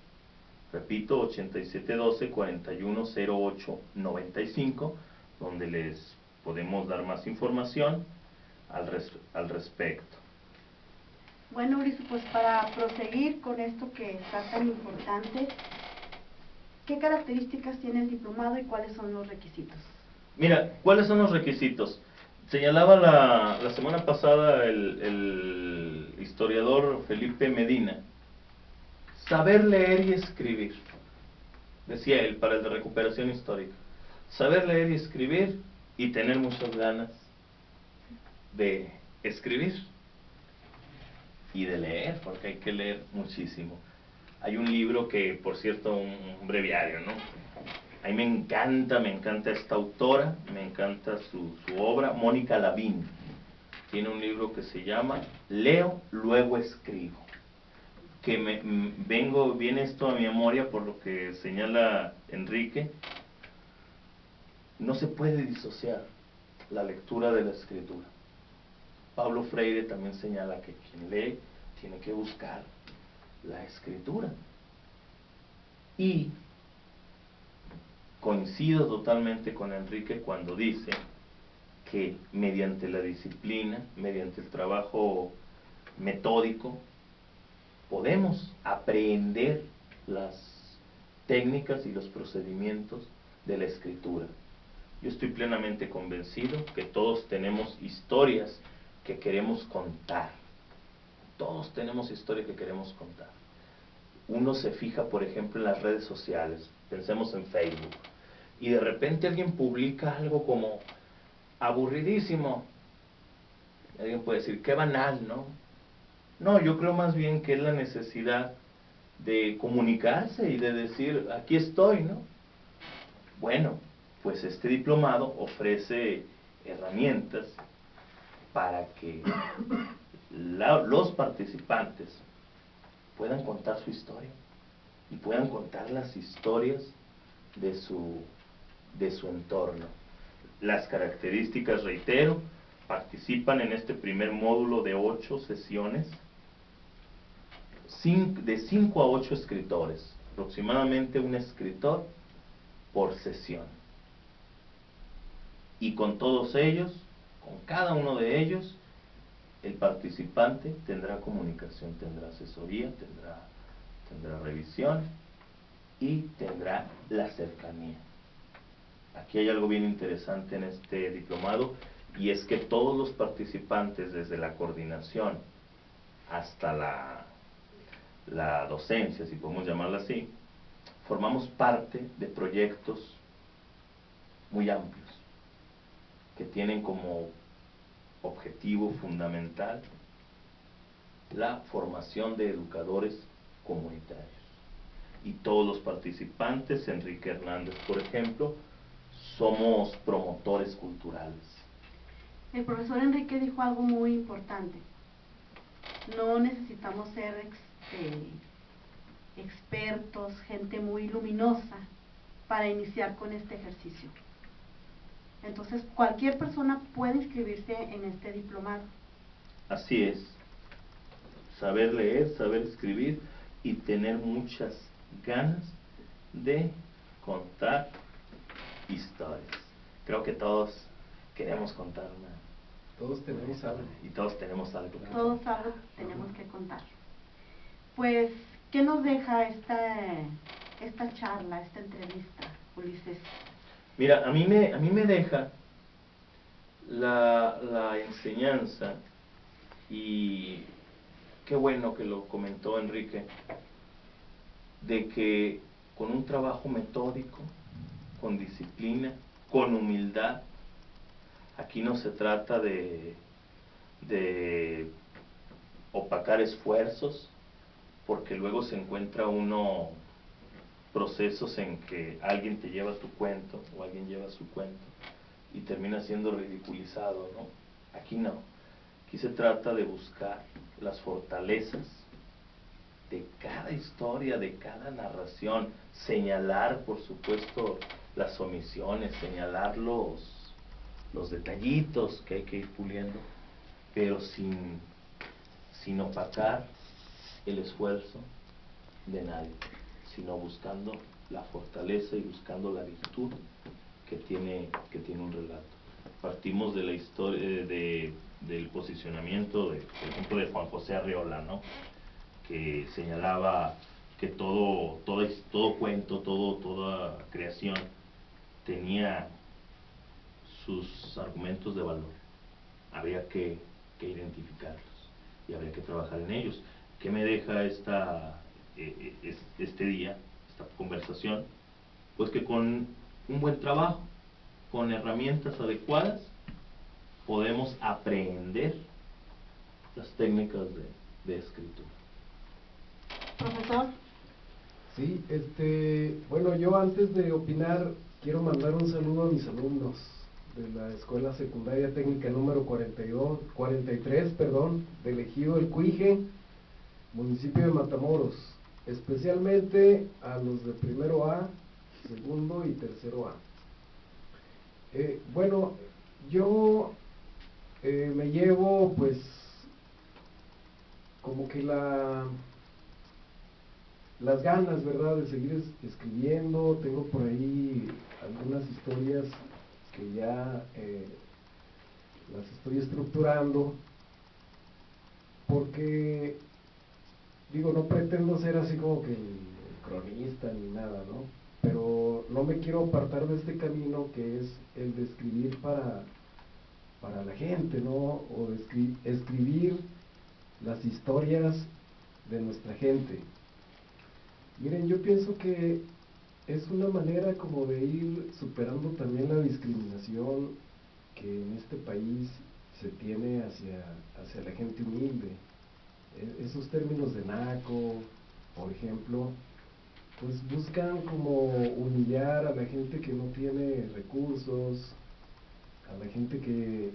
Repito, 8712 41 0895, donde les podemos dar más información al respecto. Bueno, Mauricio, pues para proseguir con esto que está tan importante, ¿qué características tiene el diplomado y cuáles son los requisitos? Mira, ¿cuáles son los requisitos? Señalaba la semana pasada el historiador Felipe Medina saber leer y escribir, decía él, para el de recuperación histórica. Saber leer y escribir y tener muchas ganas de escribir y de leer, porque hay que leer muchísimo. Hay un libro que, por cierto, un breviario, ¿no? A mí me encanta esta autora, me encanta su obra, Mónica Lavín. Tiene un libro que se llama Leo, luego escribo. Que viene esto a mi memoria por lo que señala Enrique. No se puede disociar la lectura de la escritura. Pablo Freire también señala que quien lee tiene que buscar la escritura. Y coincido totalmente con Enrique cuando dice que mediante la disciplina, mediante el trabajo metódico, podemos aprender las técnicas y los procedimientos de la escritura. Yo estoy plenamente convencido que todos tenemos historias que queremos contar. Todos tenemos historias que queremos contar. Uno se fija, por ejemplo, en las redes sociales, pensemos en Facebook, y de repente alguien publica algo como aburridísimo. Alguien puede decir, qué banal, ¿no? No, yo creo más bien que es la necesidad de comunicarse y de decir, aquí estoy, ¿no? Bueno, pues este diplomado ofrece herramientas para que los participantes puedan contar su historia y puedan contar las historias de su entorno. Las características, reitero, participan en este primer módulo de 8 sesiones, de 5 a 8 escritores, aproximadamente un escritor por sesión. Y con todos ellos, con cada uno de ellos, el participante tendrá comunicación, tendrá asesoría, tendrá revisión y tendrá la cercanía. Aquí hay algo bien interesante en este diplomado, y es que todos los participantes, desde la coordinación hasta la docencia, si podemos llamarla así, formamos parte de proyectos muy amplios, que tienen como objetivo fundamental la formación de educadores comunitarios. Y todos los participantes, Enrique Hernández, por ejemplo, somos promotores culturales. El profesor Enrique dijo algo muy importante. No necesitamos ser expertos, gente muy luminosa para iniciar con este ejercicio. Entonces, cualquier persona puede inscribirse en este diplomado. Así es. Saber leer, saber escribir y tener muchas ganas de contar historias. Creo que todos queremos contar una. Todos tenemos algo. Y todos tenemos algo. Todos algo tenemos que contar. Pues, ¿qué nos deja esta charla, esta entrevista, Ulises? Mira, a mí me deja la enseñanza, y qué bueno que lo comentó Enrique, de que con un trabajo metódico, con disciplina, con humildad, aquí no se trata de opacar esfuerzos, porque luego se encuentra uno procesos en que alguien te lleva tu cuento o alguien lleva su cuento y termina siendo ridiculizado, ¿no? Aquí no. Aquí se trata de buscar las fortalezas de cada historia, de cada narración, señalar, por supuesto, las omisiones, señalar los detallitos que hay que ir puliendo, pero sin opacar el esfuerzo de nadie, sino buscando la fortaleza y buscando la virtud que tiene un relato. Partimos de la historia, del posicionamiento, por ejemplo, de Juan José Arreola, ¿no? Que señalaba que todo cuento, toda creación tenía sus argumentos de valor. Habría que identificarlos y habría que trabajar en ellos. ¿Qué me deja este día, esta conversación, pues que con un buen trabajo, con herramientas adecuadas, podemos aprender las técnicas de escritura. Profesor. Sí, bueno, yo antes de opinar quiero mandar un saludo a mis alumnos de la Escuela Secundaria Técnica número 43, del Ejido El Cuije, municipio de Matamoros, especialmente a los de primero A, segundo y tercero A. Bueno, yo me llevo pues como que las ganas, ¿verdad?, de seguir escribiendo. Tengo por ahí algunas historias que ya las estoy estructurando, porque, digo, no pretendo ser así como que el cronista ni nada, ¿no? Pero no me quiero apartar de este camino que es el de escribir para la gente, ¿no? O de escribir las historias de nuestra gente. Miren, yo pienso que es una manera como de ir superando también la discriminación que en este país se tiene hacia la gente humilde. Esos términos de naco, por ejemplo, pues buscan como humillar a la gente que no tiene recursos, a la gente que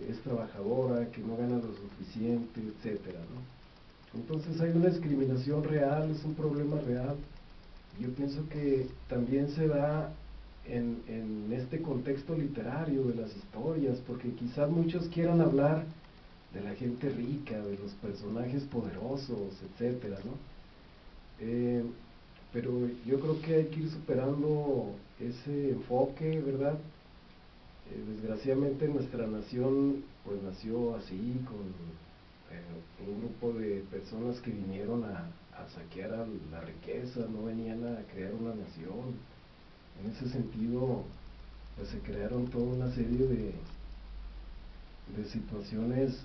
es trabajadora, que no gana lo suficiente, etcétera, ¿no? Entonces hay una discriminación real, es un problema real. Yo pienso que también se da en este contexto literario de las historias, porque quizás muchos quieran hablar de la gente rica, de los personajes poderosos, etcétera, ¿no? Pero yo creo que hay que ir superando ese enfoque, ¿verdad? Desgraciadamente nuestra nación pues nació así, con un grupo de personas que vinieron a saquear a la riqueza, no venían a crear una nación. En ese sentido, pues se crearon toda una serie de situaciones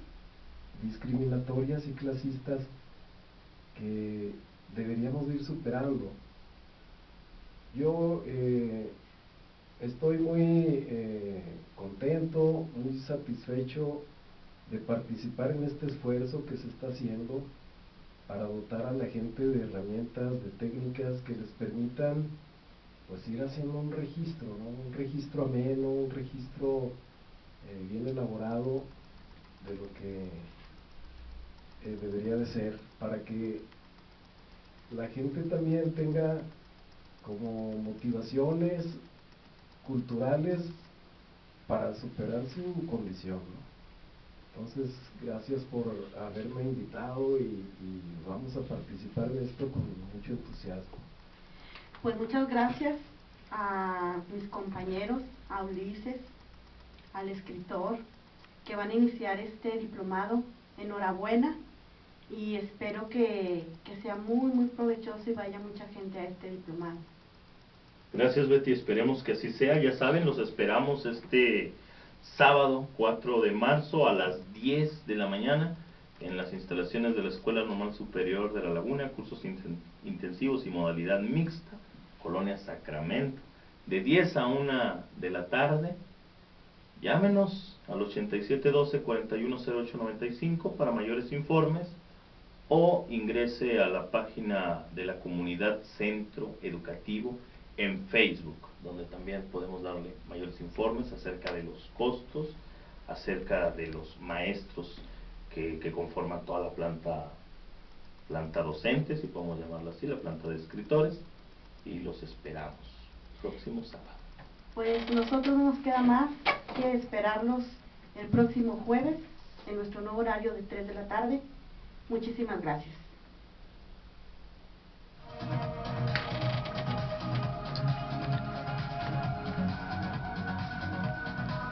discriminatorias y clasistas que deberíamos de ir superando. Yo estoy muy contento, muy satisfecho de participar en este esfuerzo que se está haciendo para dotar a la gente de herramientas, de técnicas que les permitan pues ir haciendo un registro, ¿no? Un registro ameno, un registro bien elaborado de lo que debería de ser, para que la gente también tenga como motivaciones culturales para superar su condición, ¿no? Entonces, gracias por haberme invitado y vamos a participar en esto con mucho entusiasmo. Pues muchas gracias a mis compañeros, a Ulises, al escritor, que van a iniciar este diplomado. Enhorabuena, y espero que sea muy, muy provechoso y vaya mucha gente a este diplomado. Gracias, Betty, esperemos que así sea. Ya saben, los esperamos este sábado 4 de marzo a las 10 de la mañana en las instalaciones de la Escuela Normal Superior de La Laguna, cursos intensivos y modalidad mixta, Colonia Sacramento, de 10 a 1 de la tarde. Llámenos al 8712-410895 para mayores informes, o ingrese a la página de la comunidad Centro Educativo en Facebook, donde también podemos darle mayores informes acerca de los costos, acerca de los maestros que conforman toda la planta docente, si podemos llamarlo así, la planta de escritores, y los esperamos próximo sábado. Pues nosotros no nos queda más que esperarlos el próximo jueves en nuestro nuevo horario de 3 de la tarde. Muchísimas gracias.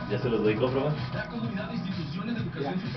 ¿Ya se los doy, profe? La comunidad de instituciones de educación